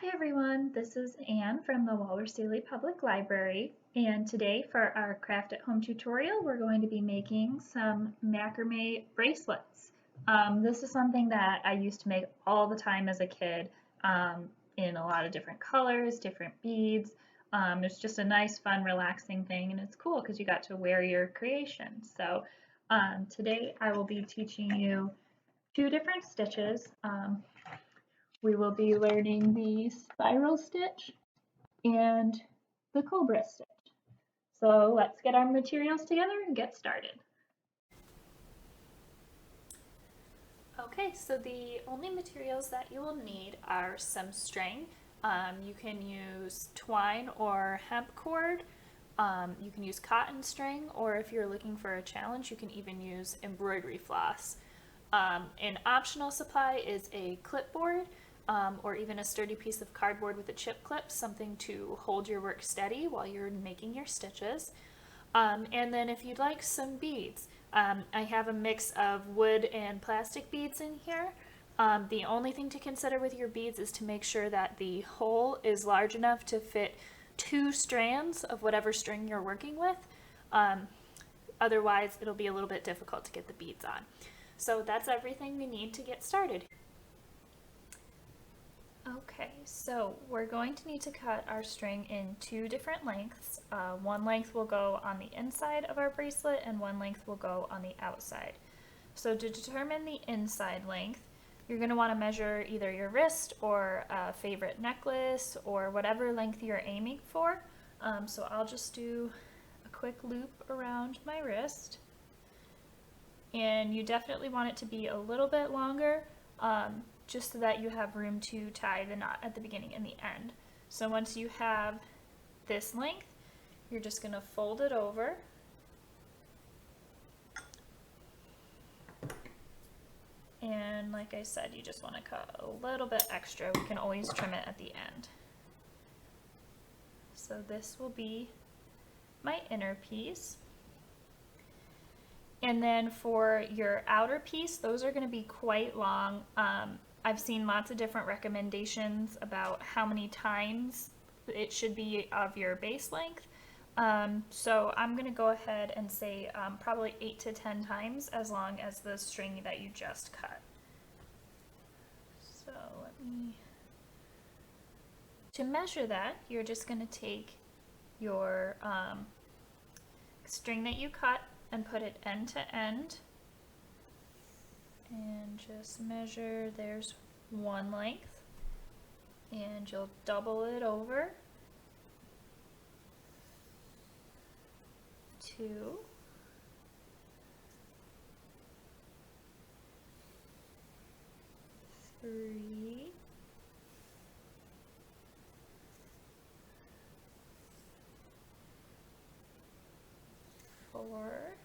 Hi everyone, this is Anne from the Walrus Daily Public Library, and today for our craft at home tutorial we're going to be making some macrame bracelets. This is something that I used to make all the time as a kid, in a lot of different colors, different beads. It's just a nice, fun, relaxing thing, and it's cool because you got to wear your creation. So today I will be teaching you two different stitches. We will be learning the spiral stitch and the Cobra Stitch. So let's get our materials together and get started. Okay, so the only materials that you will need are some string. You can use twine or hemp cord. You can use cotton string, or if you're looking for a challenge, you can even use embroidery floss. An optional supply is a clipboard, or even a sturdy piece of cardboard with a chip clip, something to hold your work steady while you're making your stitches. And then if you'd like some beads, I have a mix of wood and plastic beads in here. The only thing to consider with your beads is to make sure that the hole is large enough to fit 2 strands of whatever string you're working with. Otherwise, it'll be a little bit difficult to get the beads on. So that's everything we need to get started. Okay, so we're going to need to cut our string in 2 different lengths. One length will go on the inside of our bracelet and one length will go on the outside. So to determine the inside length, you're going to want to measure either your wrist or a favorite necklace or whatever length you're aiming for. So I'll just do a quick loop around my wrist. And you definitely want it to be a little bit longer, just so that you have room to tie the knot at the beginning and the end. So once you have this length, you're just going to fold it over. And like I said, you just want to cut a little bit extra. We can always trim it at the end. So this will be my inner piece. And then for your outer piece, those are going to be quite long. I've seen lots of different recommendations about how many times it should be of your base length. So I'm going to go ahead and say probably 8 to 10 times as long as the string that you just cut. So to measure that, you're just going to take your string that you cut and put it end to end and just measure. There's one length, and you'll double it over. 2, 3, 4,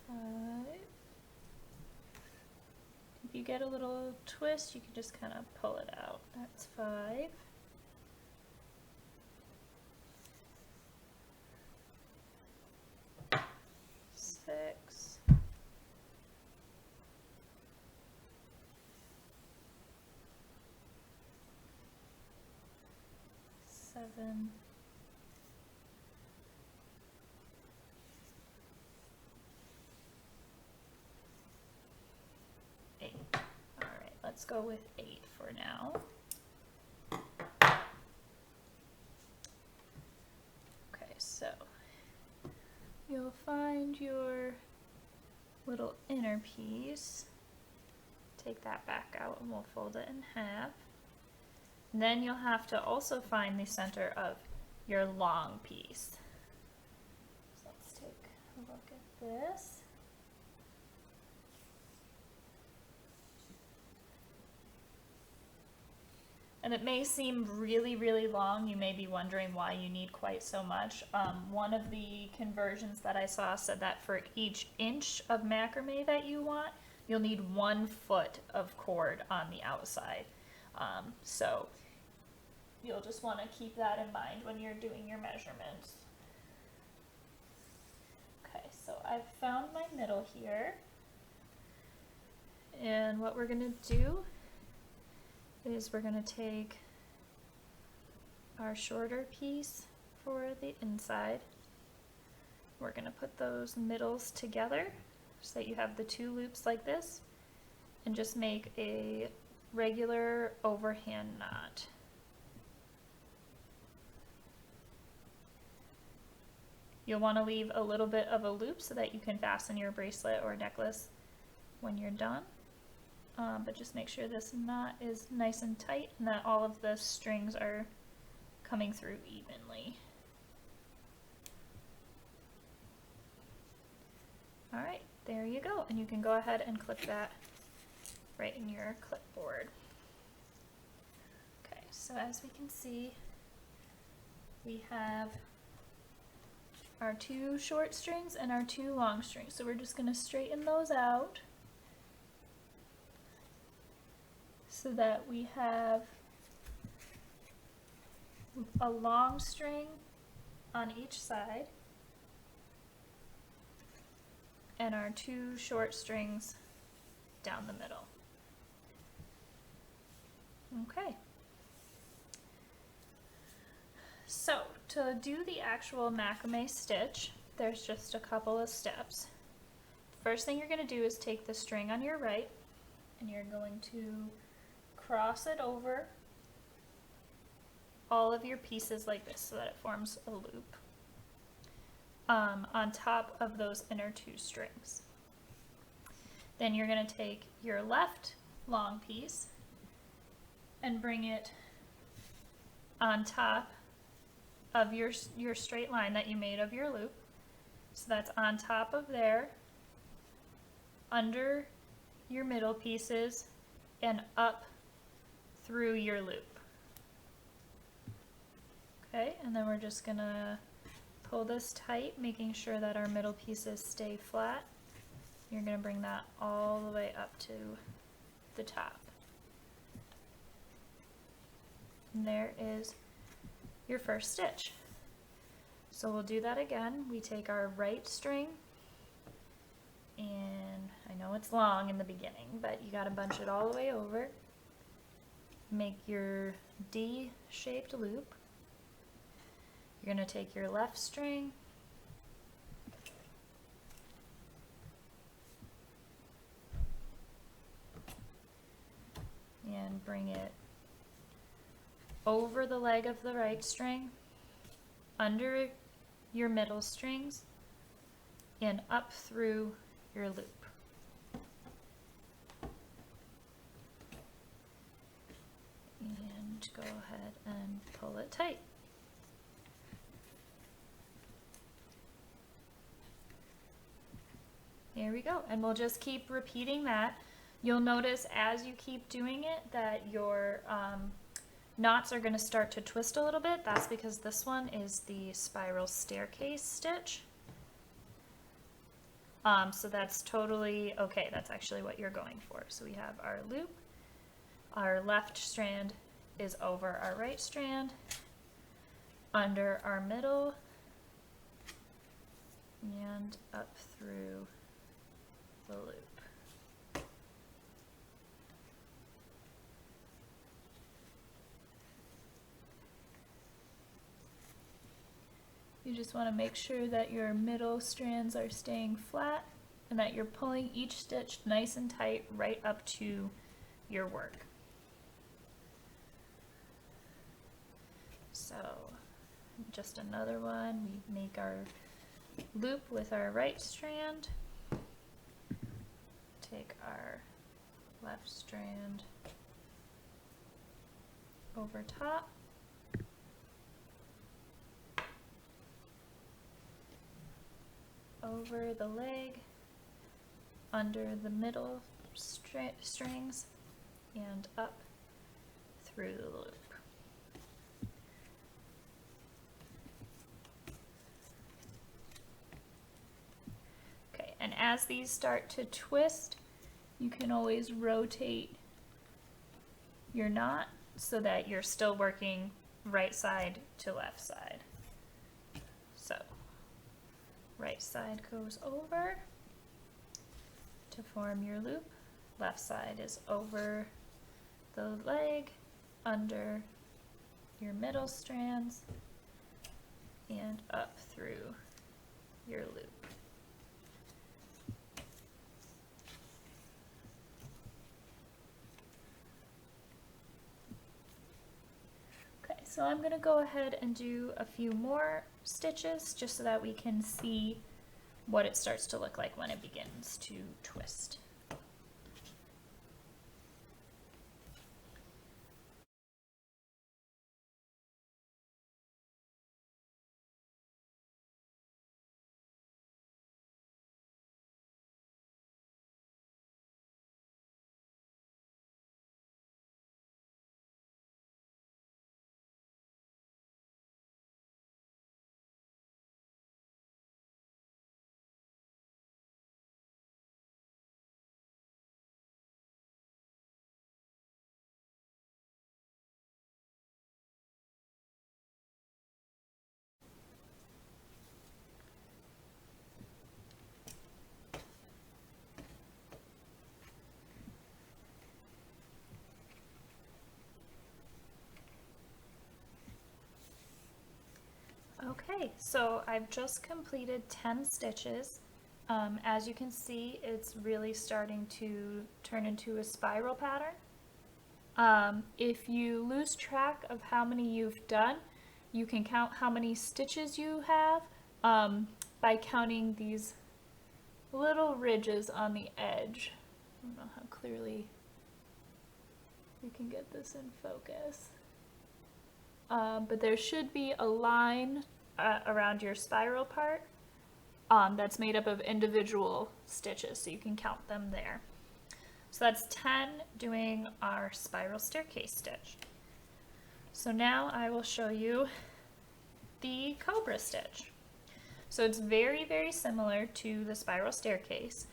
5. If you get a little twist, you can just kind of pull it out. That's 5. 6. 7. 8. All right, let's go with 8 for now. Okay, so you'll find your little inner piece. Take that back out and we'll fold it in half. And then you'll have to also find the center of your long piece. So let's take a look at this. And it may seem really, really long. You may be wondering why you need quite so much. One of the conversions that I saw said that for each inch of macrame that you want, you'll need 1 foot of cord on the outside. So you'll just want to keep that in mind when you're doing your measurements. so I've found my middle here. And what we're going to do is we're going to take our shorter piece for the inside. We're going to put those middles together so that you have the two loops like this, and just make a regular overhand knot. You'll want to leave a little bit of a loop so that you can fasten your bracelet or necklace when you're done. But just make sure this knot is nice and tight and that all of the strings are coming through evenly. Alright, there you go, and you can go ahead and clip that right in your clipboard. Okay, so as we can see, we have our two short strings and our two long strings. So we're just going to straighten those out so that we have a long string on each side and our two short strings down the middle. Okay. So to do the actual macrame stitch, there's just a couple of steps. First thing you're going to do is take the string on your right and you're going to cross it over all of your pieces like this so that it forms a loop on top of those inner two strings. Then you're going to take your left long piece and bring it on top of your straight line that you made of your loop. So that's on top of there, under your middle pieces, and up through your loop. Okay, and then we're just gonna pull this tight, making sure that our middle pieces stay flat. You're gonna bring that all the way up to the top. And there is your first stitch. So we'll do that again. We take our right string, and I know it's long in the beginning, but you gotta bunch it all the way over. Make your D-shaped loop. You're gonna take your left string and bring it over the leg of the right string, under your middle strings, and up through your loop. And go ahead and pull it tight. There we go, and we'll just keep repeating that. You'll notice as you keep doing it that your knots are going to start to twist a little bit. That's because this one is the spiral staircase stitch. So that's totally okay. That's actually what you're going for. So we have our loop. Our left strand is over our right strand, under our middle, and up through the loop. You just want to make sure that your middle strands are staying flat and that you're pulling each stitch nice and tight right up to your work. So just another one, we make our loop with our right strand, take our left strand over top, over the leg, under the middle strings, and up through the loop. Okay, and as these start to twist, you can always rotate your knot so that you're still working right side to left side. So Right side goes over to form your loop. Left side is over the leg, under your middle strands, and up through your loop. Okay, so I'm going to go ahead and do a few more stitches just so that we can see what it starts to look like when it begins to twist. Okay, so I've just completed 10 stitches. As you can see, it's really starting to turn into a spiral pattern. If you lose track of how many you've done, you can count how many stitches you have by counting these little ridges on the edge. I don't know how clearly we can get this in focus. But there should be a line around your spiral part that's made up of individual stitches, so you can count them there. So that's 10 doing our spiral staircase stitch. So now I will show you the Cobra Stitch. So it's very, very similar to the spiral staircase,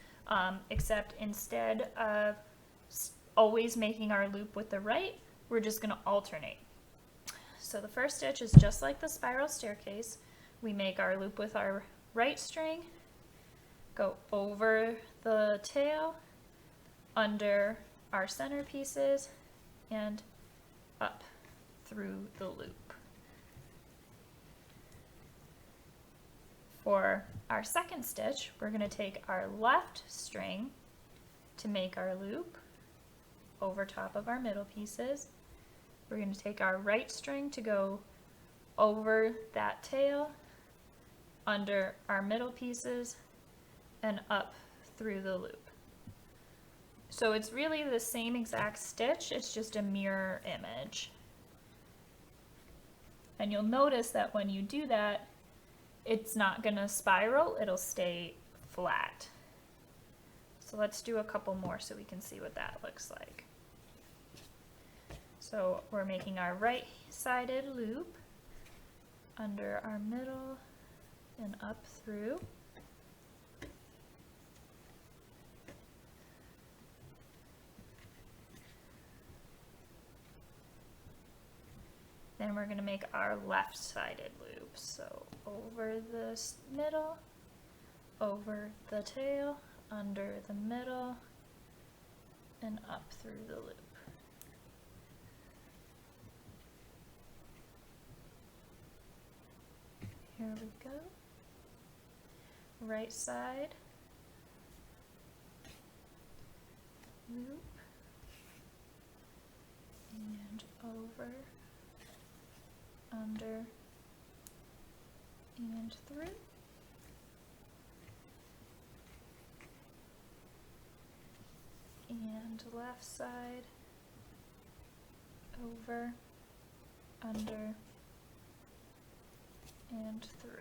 except instead of always making our loop with the right, we're just going to alternate. So the first stitch is just like the spiral staircase. We make our loop with our right string, go over the tail, under our center pieces, and up through the loop. For our second stitch, we're going to take our left string to make our loop over top of our middle pieces. We're going to take our right string to go over that tail, under our middle pieces, and up through the loop. So it's really the same exact stitch, it's just a mirror image. And you'll notice that when you do that, it's not going to spiral, it'll stay flat. So let's do a couple more so we can see what that looks like. So we're making our right-sided loop under our middle and up through. Then we're going to make our left-sided loop. So over the middle, over the tail, under the middle, and up through the loop. Here we go. Right side, loop, and over, under, and through. And left side, over, under, and through.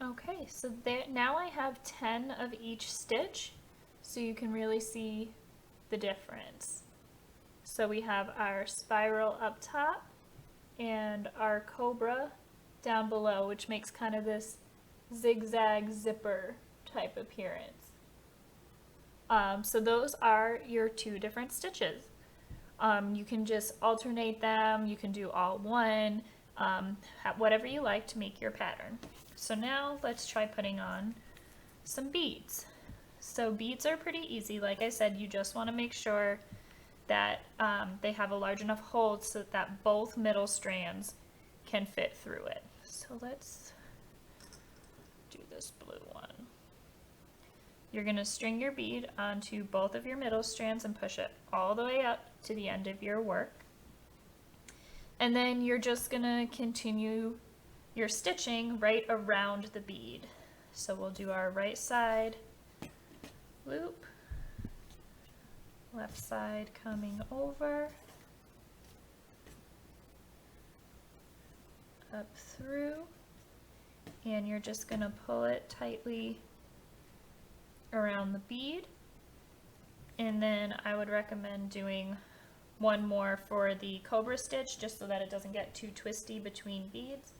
Okay, so there, now I have 10 of each stitch, so you can really see the difference. So we have our spiral up top and our cobra down below, which makes kind of this zigzag zipper type appearance. So those are your two different stitches. You can just alternate them, you can do all one, whatever you like to make your pattern. So now let's try putting on some beads. So beads are pretty easy. Like I said, you just want to make sure that they have a large enough hold so that both middle strands can fit through it. So let's do this blue one. You're going to string your bead onto both of your middle strands and push it all the way up to the end of your work. And then you're just going to continue your stitching right around the bead. So we'll do our right side loop, left side coming over, up through, and you're just going to pull it tightly around the bead. And then I would recommend doing one more for the Cobra Stitch, just so that it doesn't get too twisty between beads.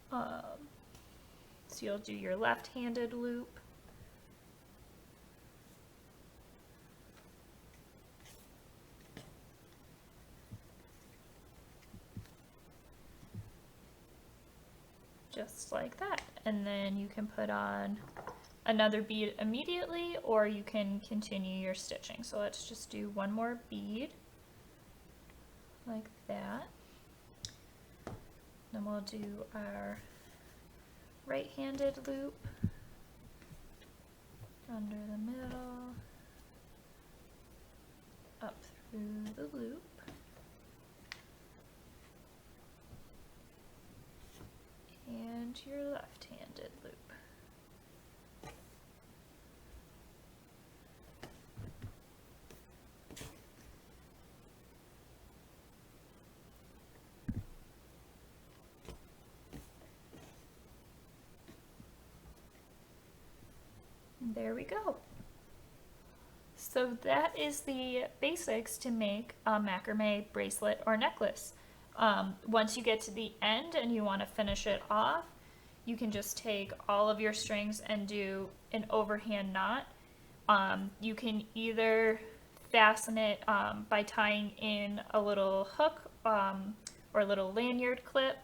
So you'll do your left-handed loop, just like that. And then you can put on another bead immediately, or you can continue your stitching. So let's just do one more bead like that. Then we'll do our right-handed loop under the middle, up through the loop, and your left-handed loop. There we go. So that is the basics to make a macrame bracelet or necklace. Once you get to the end and you want to finish it off, you can just take all of your strings and do an overhand knot. You can either fasten it by tying in a little hook or a little lanyard clip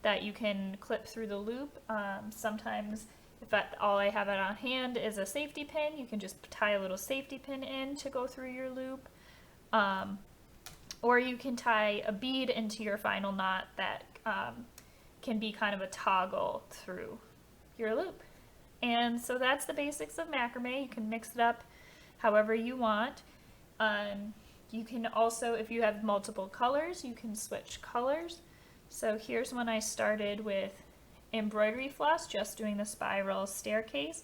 that you can clip through the loop. Sometimes if all I have it on hand is a safety pin, you can just tie a little safety pin in to go through your loop. Or you can tie a bead into your final knot that can be kind of a toggle through your loop. And so that's the basics of macrame. You can mix it up however you want. You can also, if you have multiple colors, you can switch colors. So here's when I started with embroidery floss, just doing the spiral staircase.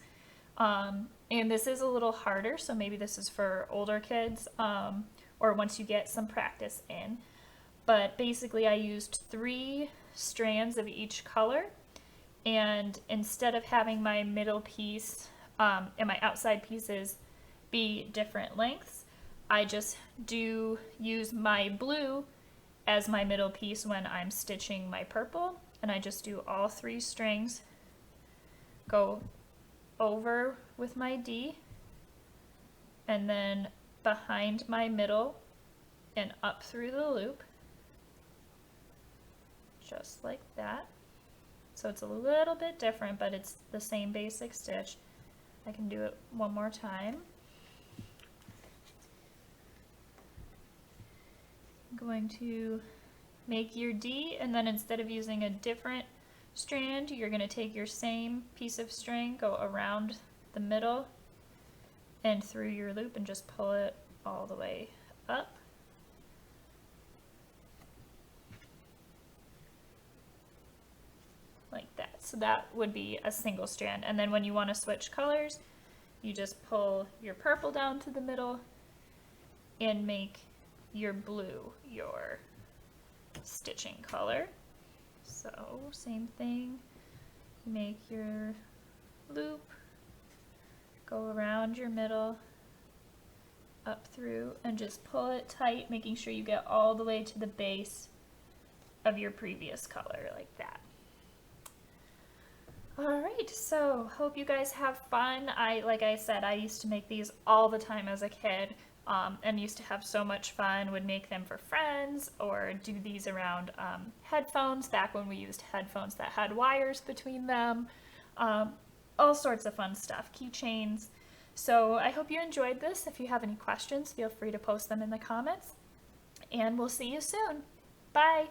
And this is a little harder, so maybe this is for older kids or once you get some practice in. But basically I used 3 strands of each color, and instead of having my middle piece and my outside pieces be different lengths, I just use my blue as my middle piece when I'm stitching my purple, and I just do all 3 strings, go over with my D, and then behind my middle and up through the loop, just like that. So it's a little bit different, but it's the same basic stitch. I can do it one more time. I'm going to make your D, and then instead of using a different strand, you're going to take your same piece of string, go around the middle and through your loop, and just pull it all the way up. Like that. So that would be a single strand. And then when you want to switch colors, you just pull your purple down to the middle and make your blue your stitching color. So same thing, make your loop, go around your middle, up through, and just pull it tight, making sure you get all the way to the base of your previous color, like that. Alright, so hope you guys have fun. Like I said, I used to make these all the time as a kid, and used to have so much fun, would make them for friends, or do these around headphones, back when we used headphones that had wires between them. All sorts of fun stuff, keychains. So I hope you enjoyed this. If you have any questions, feel free to post them in the comments, and we'll see you soon. Bye!